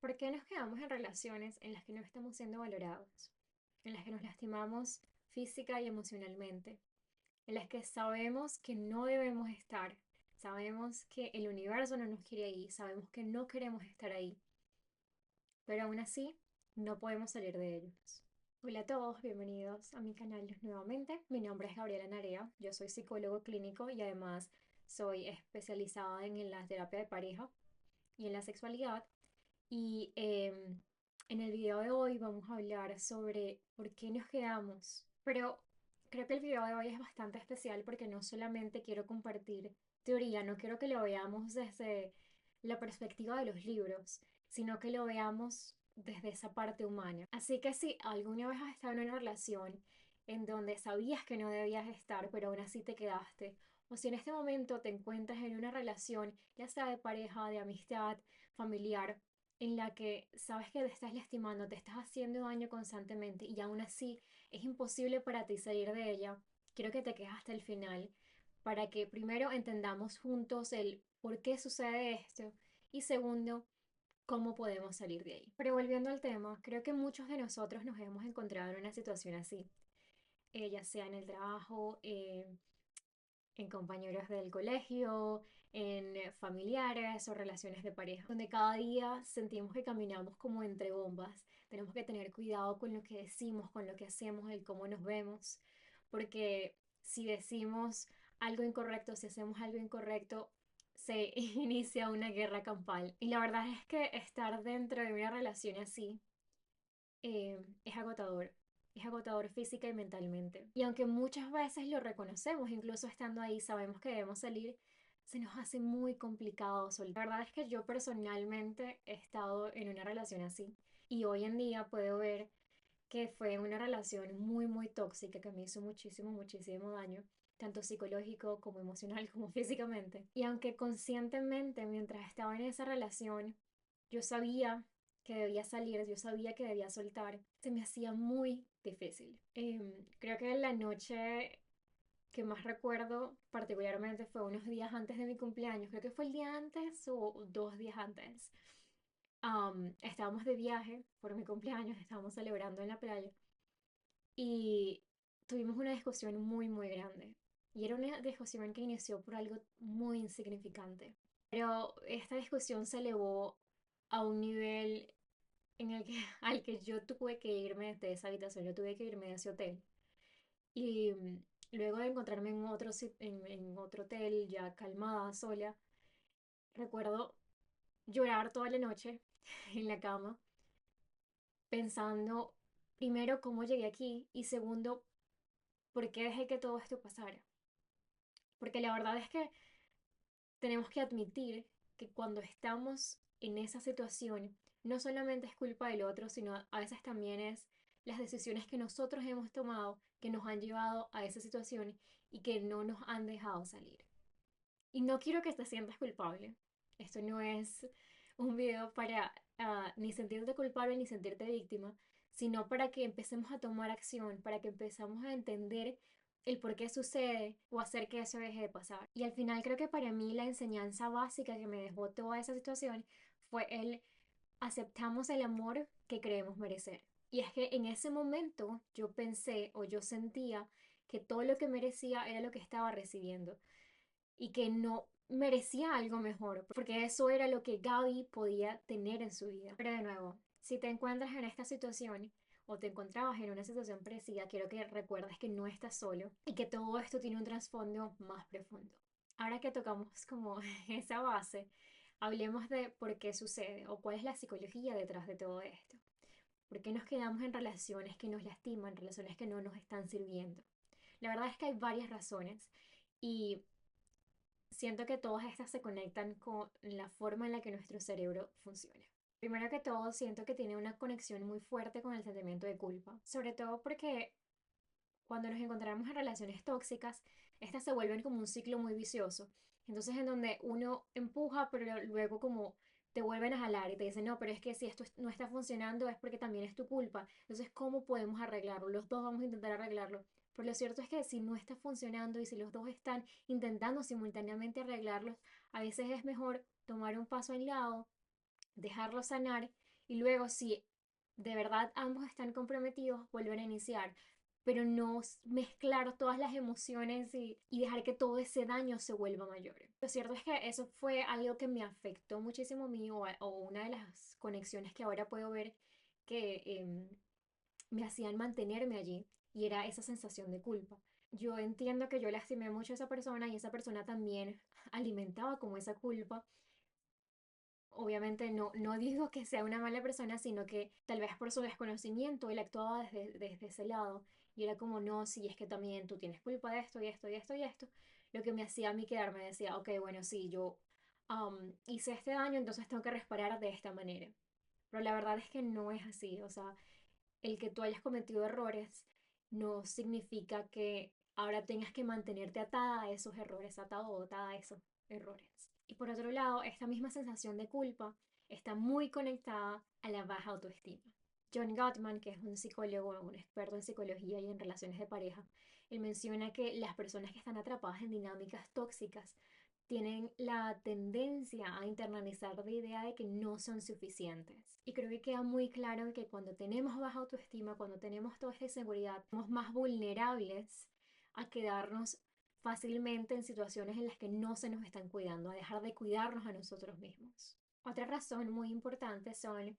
¿Por qué nos quedamos en relaciones en las que no estamos siendo valorados? En las que nos lastimamos física y emocionalmente, en las que sabemos que no debemos estar, sabemos que el universo no nos quiere ahí, sabemos que no queremos estar ahí, pero aún así no podemos salir de ellos. Hola a todos, bienvenidos a mi canal nuevamente. Mi nombre es Gabriela Narea, yo soy psicólogo clínico y además soy especializada en la terapia de pareja y en la sexualidad. Y en el video de hoy vamos a hablar sobre por qué nos quedamos. Pero creo que el video de hoy es bastante especial porque no solamente quiero compartir teoría, no quiero que lo veamos desde la perspectiva de los libros, sino que lo veamos desde esa parte humana. Así que si alguna vez has estado en una relación en donde sabías que no debías estar, pero aún así te quedaste, o si en este momento te encuentras en una relación, ya sea de pareja, de amistad, familiar, en la que sabes que te estás lastimando, te estás haciendo daño constantemente y aún así es imposible para ti salir de ella, quiero que te quedes hasta el final para que primero entendamos juntos el por qué sucede esto y segundo, cómo podemos salir de ahí. Pero volviendo al tema, creo que muchos de nosotros nos hemos encontrado en una situación así, ya sea en el trabajo, en compañeros del colegio, en familiares o relaciones de pareja, donde cada día sentimos que caminamos como entre bombas. Tenemos que tener cuidado con lo que decimos, con lo que hacemos, el cómo nos vemos, porque si decimos algo incorrecto, si hacemos algo incorrecto, se inicia una guerra campal. Y la verdad es que estar dentro de una relación así es agotador. Es agotador física y mentalmente. Y aunque muchas veces lo reconocemos, incluso estando ahí, sabemos que debemos salir, se nos hace muy complicado soltar. La verdad es que yo personalmente he estado en una relación así. Y hoy en día puedo ver que fue una relación muy, muy tóxica que me hizo muchísimo, muchísimo daño, tanto psicológico como emocional como físicamente. Y aunque conscientemente mientras estaba en esa relación, yo sabía que debía salir, yo sabía que debía soltar, se me hacía muy difícil. Creo que la noche que más recuerdo particularmente fue unos días antes de mi cumpleaños, creo que fue el día antes o 2 días antes. Estábamos de viaje por mi cumpleaños, estábamos celebrando en la playa y tuvimos una discusión muy, muy grande. Y era una discusión que inició por algo muy insignificante. Pero esta discusión se elevó a un nivel en el que, al que yo tuve que irme de esa habitación, yo tuve que irme de ese hotel. Y luego de encontrarme en en otro hotel, ya calmada, sola, recuerdo llorar toda la noche en la cama pensando, primero, cómo llegué aquí y segundo, por qué dejé que todo esto pasara. Porque la verdad es que tenemos que admitir que cuando estamos en esa situación, no solamente es culpa del otro, sino a veces también es las decisiones que nosotros hemos tomado que nos han llevado a esa situación y que no nos han dejado salir. Y no quiero que te sientas culpable. Esto no es un video para ni sentirte culpable ni sentirte víctima, sino para que empecemos a tomar acción, para que empezamos a entender el por qué sucede o hacer que eso deje de pasar. Y al final creo que para mí la enseñanza básica que me dejó toda esa situación fue el aceptamos el amor que creemos merecer. Y es que en ese momento yo pensé o yo sentía que todo lo que merecía era lo que estaba recibiendo y que no merecía algo mejor, porque eso era lo que Gaby podía tener en su vida. Pero de nuevo, si te encuentras en esta situación o te encontrabas en una situación parecida, quiero que recuerdes que no estás solo y que todo esto tiene un trasfondo más profundo. Ahora que tocamos como esa base, hablemos de por qué sucede o cuál es la psicología detrás de todo esto. ¿Por qué nos quedamos en relaciones que nos lastiman, relaciones que no nos están sirviendo? La verdad es que hay varias razones y siento que todas estas se conectan con la forma en la que nuestro cerebro funciona. Primero que todo, siento que tiene una conexión muy fuerte con el sentimiento de culpa, sobre todo porque cuando nos encontramos en relaciones tóxicas, estas se vuelven como un ciclo muy vicioso. Entonces, en donde uno empuja, pero luego como te vuelven a jalar y te dicen, no, pero es que si esto no está funcionando es porque también es tu culpa. Entonces, ¿cómo podemos arreglarlo? Los dos vamos a intentar arreglarlo. Pero lo cierto es que si no está funcionando y si los dos están intentando simultáneamente arreglarlos, a veces es mejor tomar un paso al lado, dejarlo sanar y luego si de verdad ambos están comprometidos, volver a iniciar, pero no mezclar todas las emociones y dejar que todo ese daño se vuelva mayor. Lo cierto es que eso fue algo que me afectó muchísimo a mí o una de las conexiones que ahora puedo ver que me hacían mantenerme allí y era esa sensación de culpa. Yo entiendo que yo lastimé mucho a esa persona y esa persona también alimentaba como esa culpa. Obviamente no digo que sea una mala persona, sino que tal vez por su desconocimiento él actuaba desde ese lado. Y era como, no, sí, es que también tú tienes culpa de esto y esto y esto y esto. Lo que me hacía a mí quedarme decía, ok, bueno, sí, yo hice este daño, entonces tengo que reparar de esta manera. Pero la verdad es que no es así. O sea, el que tú hayas cometido errores no significa que ahora tengas que mantenerte atada a esos errores, atado o atada a esos errores. Y por otro lado, esta misma sensación de culpa está muy conectada a la baja autoestima. John Gottman, que es un psicólogo, un experto en psicología y en relaciones de pareja, él menciona que las personas que están atrapadas en dinámicas tóxicas tienen la tendencia a internalizar la idea de que no son suficientes. Y creo que queda muy claro que cuando tenemos baja autoestima, cuando tenemos toda esta inseguridad, somos más vulnerables a quedarnos fácilmente en situaciones en las que no se nos están cuidando, a dejar de cuidarnos a nosotros mismos. Otra razón muy importante son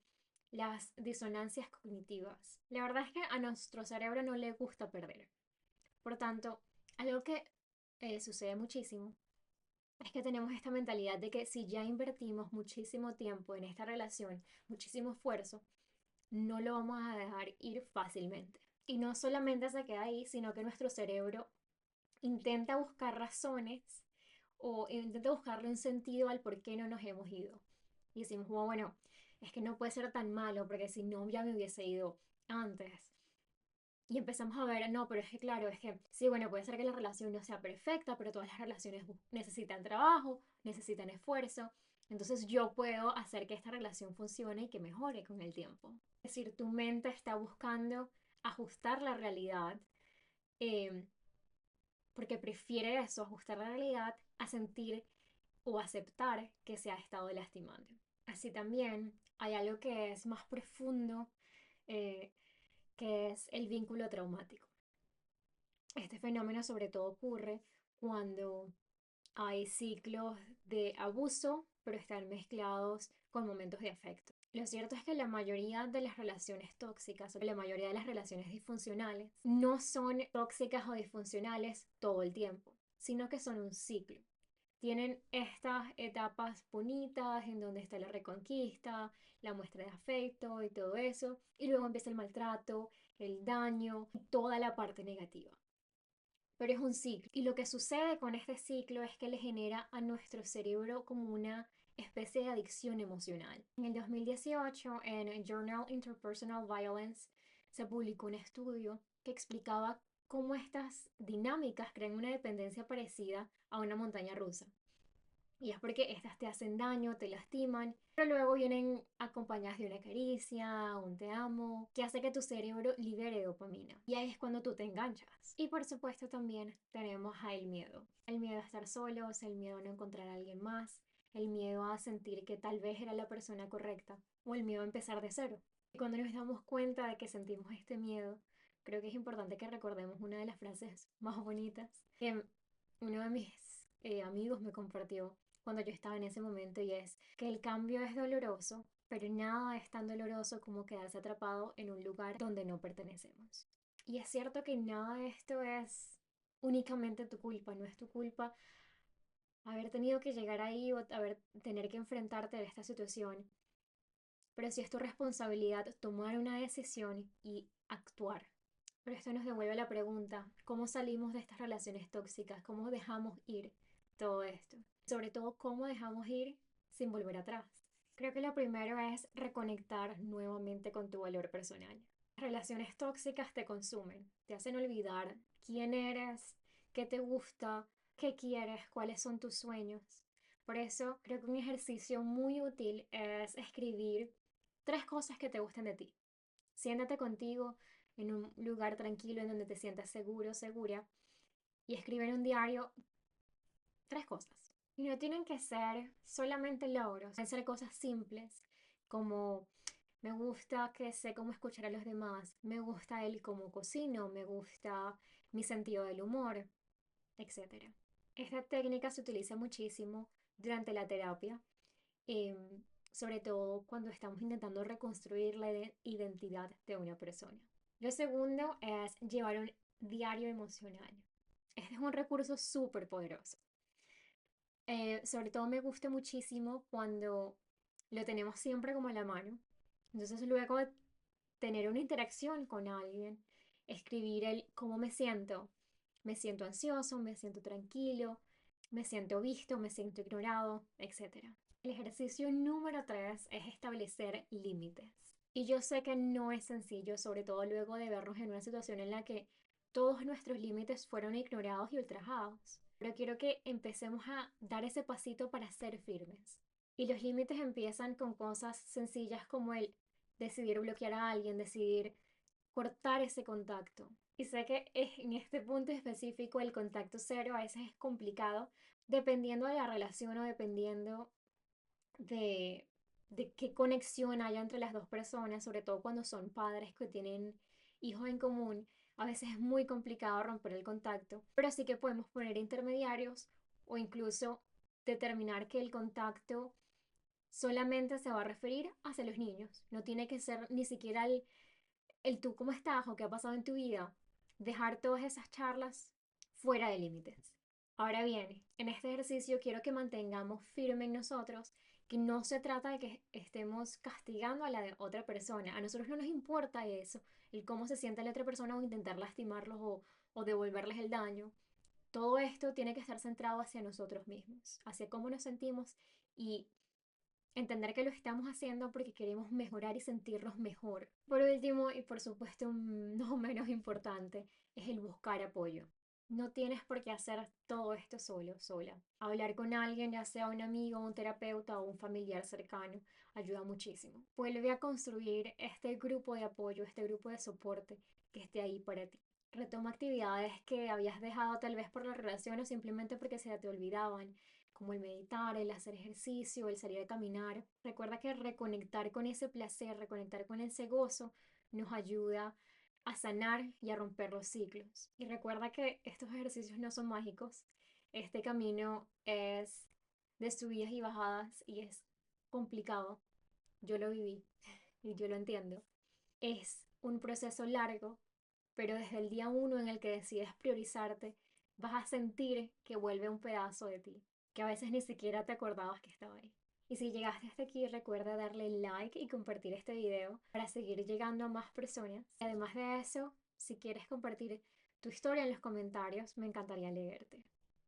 las disonancias cognitivas. La verdad es que a nuestro cerebro no le gusta perder. Por tanto, algo que sucede muchísimo es que tenemos esta mentalidad de que si ya invertimos muchísimo tiempo en esta relación, muchísimo esfuerzo, no lo vamos a dejar ir fácilmente. Y no solamente se queda ahí, sino que nuestro cerebro intenta buscar razones o intenta buscarle un sentido al por qué no nos hemos ido. Y decimos, "Oh, bueno, es que no puede ser tan malo porque si no ya me hubiese ido antes". Y empezamos a ver, no, pero es que claro, es que sí, bueno, puede ser que la relación no sea perfecta, pero todas las relaciones necesitan trabajo, necesitan esfuerzo. Entonces yo puedo hacer que esta relación funcione y que mejore con el tiempo. Es decir, tu mente está buscando ajustar la realidad eh, porque prefiere eso, ajustar la realidad a sentir o aceptar que se ha estado lastimando. Así también hay algo que es más profundo, eh, que es el vínculo traumático. Este fenómeno sobre todo ocurre cuando hay ciclos de abuso, pero están mezclados con momentos de afecto. Lo cierto es que la mayoría de las relaciones tóxicas o la mayoría de las relaciones disfuncionales no son tóxicas o disfuncionales todo el tiempo, sino que son un ciclo. Tienen estas etapas bonitas en donde está la reconquista, la muestra de afecto y todo eso, y luego empieza el maltrato, el daño y toda la parte negativa. Pero es un ciclo. Y lo que sucede con este ciclo es que le genera a nuestro cerebro como una especie de adicción emocional. En el 2018, en Journal Interpersonal Violence, se publicó un estudio que explicaba cómo estas dinámicas crean una dependencia parecida a una montaña rusa. Y es porque estas te hacen daño, te lastiman, pero luego vienen acompañadas de una caricia, un te amo, que hace que tu cerebro libere dopamina. Y ahí es cuando tú te enganchas. Y por supuesto también tenemos el miedo. El miedo a estar solos, el miedo a no encontrar a alguien más, el miedo a sentir que tal vez era la persona correcta, o el miedo a empezar de cero. Y cuando nos damos cuenta de que sentimos este miedo, creo que es importante que recordemos una de las frases más bonitas que uno de mis amigos me compartió cuando yo estaba en ese momento, y es que el cambio es doloroso, pero nada es tan doloroso como quedarse atrapado en un lugar donde no pertenecemos. Y es cierto que nada de esto es únicamente tu culpa, no es tu culpa haber tenido que llegar ahí o tener que enfrentarte a esta situación, pero sí es tu responsabilidad tomar una decisión y actuar. Pero esto nos devuelve la pregunta, ¿cómo salimos de estas relaciones tóxicas? ¿Cómo dejamos ir todo esto? Sobre todo, ¿cómo dejamos ir sin volver atrás? Creo que lo primero es reconectar nuevamente con tu valor personal. Las relaciones tóxicas te consumen, te hacen olvidar quién eres, qué te gusta, qué quieres, cuáles son tus sueños. Por eso creo que un ejercicio muy útil es escribir 3 cosas que te gusten de ti. Siéntate contigo en un lugar tranquilo en donde te sientas seguro, segura, y escribe en un diario 3 cosas. Y no tienen que ser solamente logros, pueden ser cosas simples como Me gusta que sé cómo escuchar a los demás, me gusta el cómo cocino, me gusta mi sentido del humor, etcétera. Esta técnica se utiliza muchísimo durante la terapia, sobre todo cuando estamos intentando reconstruir la identidad de una persona. Lo segundo es llevar un diario emocional. Este es un recurso súper poderoso. Sobre todo me gusta muchísimo cuando lo tenemos siempre como a la mano. Entonces luego de tener una interacción con alguien, escribir el cómo me siento ansioso, me siento tranquilo, me siento visto, me siento ignorado, etcétera. El ejercicio número 3 es establecer límites. Y yo sé que no es sencillo, sobre todo luego de vernos en una situación en la que todos nuestros límites fueron ignorados y ultrajados. Pero quiero que empecemos a dar ese pasito para ser firmes. Y los límites empiezan con cosas sencillas como el decidir bloquear a alguien, decidir cortar ese contacto. Y sé que en este punto específico el contacto cero a veces es complicado, dependiendo de la relación o dependiendo de, de qué conexión haya entre las dos personas, sobre todo cuando son padres que tienen hijos en común. A veces es muy complicado romper el contacto, pero sí que podemos poner intermediarios o incluso determinar que el contacto solamente se va a referir hacia los niños. No tiene que ser ni siquiera el tú cómo estás o qué ha pasado en tu vida. Dejar todas esas charlas fuera de límites. Ahora bien, en este ejercicio quiero que mantengamos firme en nosotros que no se trata de que estemos castigando a la otra persona. A nosotros no nos importa eso, el cómo se siente la otra persona o intentar lastimarlos o devolverles el daño. Todo esto tiene que estar centrado hacia nosotros mismos, hacia cómo nos sentimos y entender que lo estamos haciendo porque queremos mejorar y sentirnos mejor. Por último, y por supuesto no menos importante, es el buscar apoyo. No tienes por qué hacer todo esto solo, sola. Hablar con alguien, ya sea un amigo, un terapeuta o un familiar cercano, ayuda muchísimo. Vuelve a construir este grupo de apoyo, este grupo de soporte que esté ahí para ti. Retoma actividades que habías dejado tal vez por la relación o simplemente porque se te olvidaban, como el meditar, el hacer ejercicio, el salir a caminar. Recuerda que reconectar con ese placer, reconectar con ese gozo, nos ayuda a sanar y a romper los ciclos. Y recuerda que estos ejercicios no son mágicos. Este camino es de subidas y bajadas y es complicado. Yo lo viví y yo lo entiendo. Es un proceso largo, pero desde el día uno en el que decides priorizarte, vas a sentir que vuelve un pedazo de ti, que a veces ni siquiera te acordabas que estaba ahí. Y si llegaste hasta aquí, recuerda darle like y compartir este video para seguir llegando a más personas. Y además de eso, si quieres compartir tu historia en los comentarios, me encantaría leerte.